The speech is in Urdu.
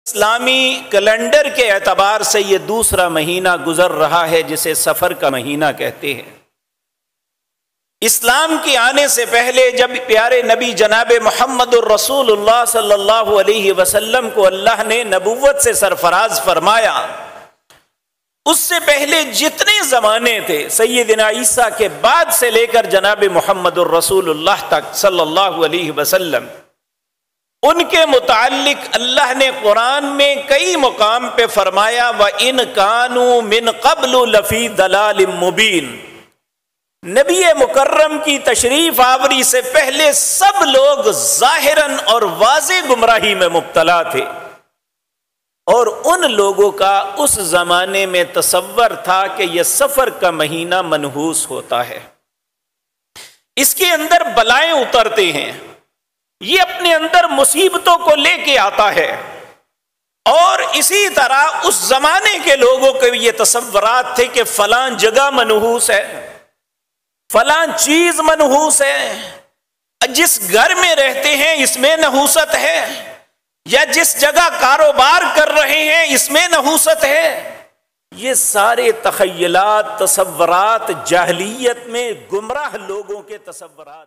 اسلامی کیلنڈر کے اعتبار سے یہ دوسرا مہینہ گزر رہا ہے جسے سفر کا مہینہ کہتے ہیں۔ اسلام کے آنے سے پہلے جب پیارے نبی جناب محمد الرسول اللہ صلی اللہ علیہ وسلم کو اللہ نے نبوت سے سرفراز فرمایا، اس سے پہلے جتنے زمانے تھے سیدنا عیسیٰ کے بعد سے لے کر جناب محمد الرسول اللہ تک صلی اللہ علیہ وسلم، ان کے متعلق اللہ نے قرآن میں کئی مقام پہ فرمایا وَإِن كَانُوا مِن قَبْلُ لَفِي ضَلَالٍ مُبِينٍ۔ نبی مکرم کی تشریف آوری سے پہلے سب لوگ ظاہراً اور واضح گمراہی میں مبتلا تھے، اور ان لوگوں کا اس زمانے میں تصور تھا کہ یہ سفر کا مہینہ منحوس ہوتا ہے، اس کے اندر بلائیں اترتے ہیں، یہ اپنے اندر مصیبتوں کو لے کے آتا ہے، اور اسی طرح اس زمانے کے لوگوں کے یہ تصورات تھے کہ فلاں جگہ منحوس ہے، فلاں چیز منحوس ہے، جس گھر میں رہتے ہیں اس میں نحوست ہے، یا جس جگہ کاروبار کر رہے ہیں اس میں نحوست ہے۔ یہ سارے تخیلات، تصورات جاہلیت میں گمراہ لوگوں کے تصورات